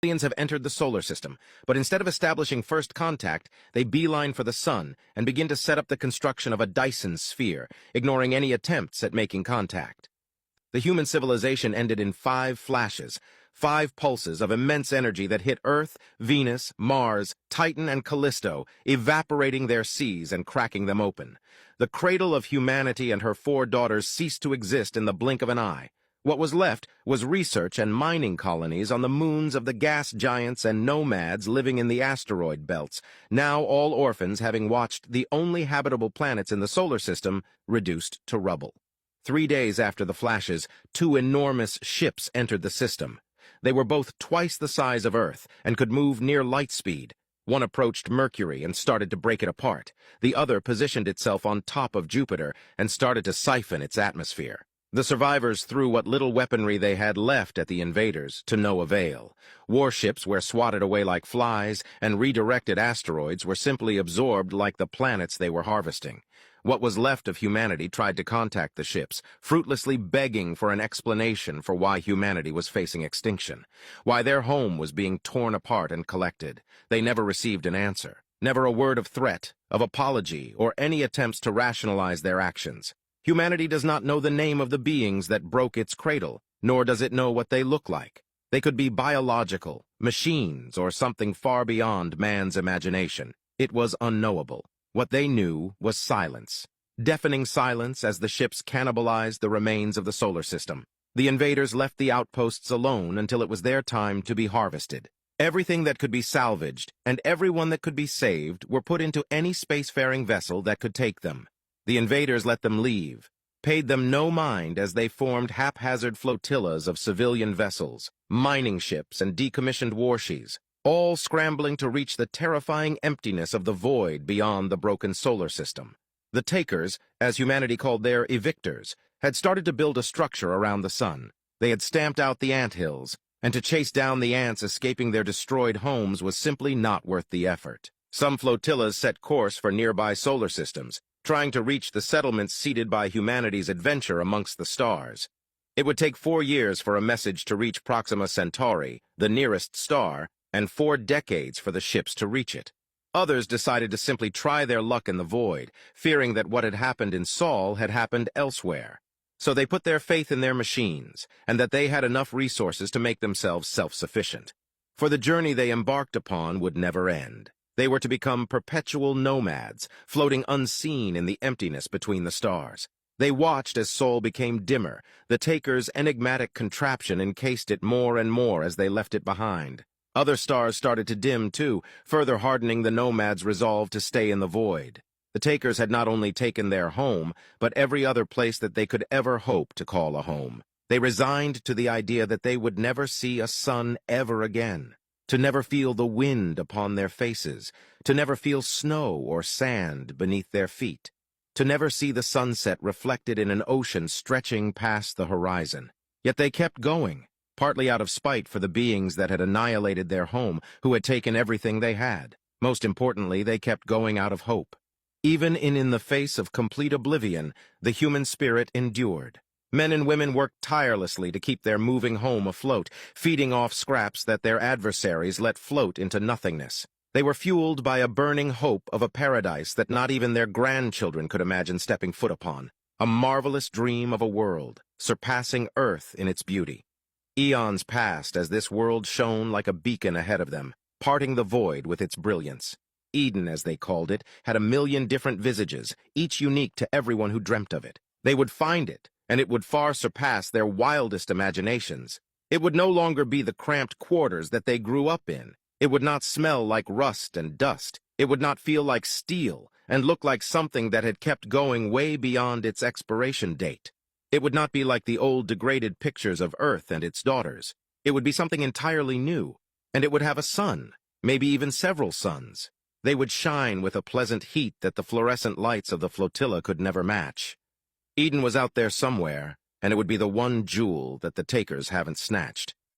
Aliens have entered the solar system, but instead of establishing first contact, they beeline for the sun and begin to set up the construction of a Dyson sphere, ignoring any attempts at making contact. The human civilization ended in 5 flashes, 5 pulses of immense energy that hit Earth, Venus, Mars, Titan, and Callisto, evaporating their seas and cracking them open. The cradle of humanity and her 4 daughters ceased to exist in the blink of an eye. What was left was research and mining colonies on the moons of the gas giants and nomads living in the asteroid belts, now all orphans having watched the only habitable planets in the solar system reduced to rubble. 3 days after the flashes, 2 enormous ships entered the system. They were both twice the size of Earth and could move near light speed. One approached Mercury and started to break it apart. The other positioned itself on top of Jupiter and started to siphon its atmosphere. The survivors threw what little weaponry they had left at the invaders, to no avail. Warships were swatted away like flies, and redirected asteroids were simply absorbed like the planets they were harvesting. What was left of humanity tried to contact the ships, fruitlessly begging for an explanation for why humanity was facing extinction, why their home was being torn apart and collected. They never received an answer, never a word of threat, of apology, or any attempts to rationalize their actions. Humanity does not know the name of the beings that broke its cradle, nor does it know what they look like. They could be biological, machines, or something far beyond man's imagination. It was unknowable. What they knew was silence. Deafening silence as the ships cannibalized the remains of the solar system. The invaders left the outposts alone until it was their time to be harvested. Everything that could be salvaged, and everyone that could be saved, were put into any spacefaring vessel that could take them. The invaders let them leave, paid them no mind as they formed haphazard flotillas of civilian vessels, mining ships, and decommissioned warships, all scrambling to reach the terrifying emptiness of the void beyond the broken solar system. The takers, as humanity called their evictors, had started to build a structure around the sun. They had stamped out the anthills, and to chase down the ants escaping their destroyed homes was simply not worth the effort. Some flotillas set course for nearby solar systems, trying to reach the settlements seeded by humanity's adventure amongst the stars. It would take 4 years for a message to reach Proxima Centauri, the nearest star, and 4 decades for the ships to reach it. Others decided to simply try their luck in the void, fearing that what had happened in Sol had happened elsewhere. So they put their faith in their machines, and that they had enough resources to make themselves self-sufficient. For the journey they embarked upon would never end. They were to become perpetual nomads, floating unseen in the emptiness between the stars. They watched as Sol became dimmer. The takers' enigmatic contraption encased it more and more as they left it behind. Other stars started to dim, too, further hardening the nomads' resolve to stay in the void. The takers had not only taken their home, but every other place that they could ever hope to call a home. They resigned to the idea that they would never see a sun ever again, to never feel the wind upon their faces, to never feel snow or sand beneath their feet, to never see the sunset reflected in an ocean stretching past the horizon. Yet they kept going, partly out of spite for the beings that had annihilated their home, who had taken everything they had. Most importantly, they kept going out of hope. Even in the face of complete oblivion, the human spirit endured. Men and women worked tirelessly to keep their moving home afloat, feeding off scraps that their adversaries let float into nothingness. They were fueled by a burning hope of a paradise that not even their grandchildren could imagine stepping foot upon. A marvelous dream of a world, surpassing Earth in its beauty. Eons passed as this world shone like a beacon ahead of them, parting the void with its brilliance. Eden, as they called it, had a million different visages, each unique to everyone who dreamt of it. They would find it, and it would far surpass their wildest imaginations. It would no longer be the cramped quarters that they grew up in. It would not smell like rust and dust. It would not feel like steel and look like something that had kept going way beyond its expiration date. It would not be like the old degraded pictures of Earth and its daughters. It would be something entirely new, and it would have a sun, maybe even several suns. They would shine with a pleasant heat that the fluorescent lights of the flotilla could never match. Eden was out there somewhere, and it would be the one jewel that the takers haven't snatched.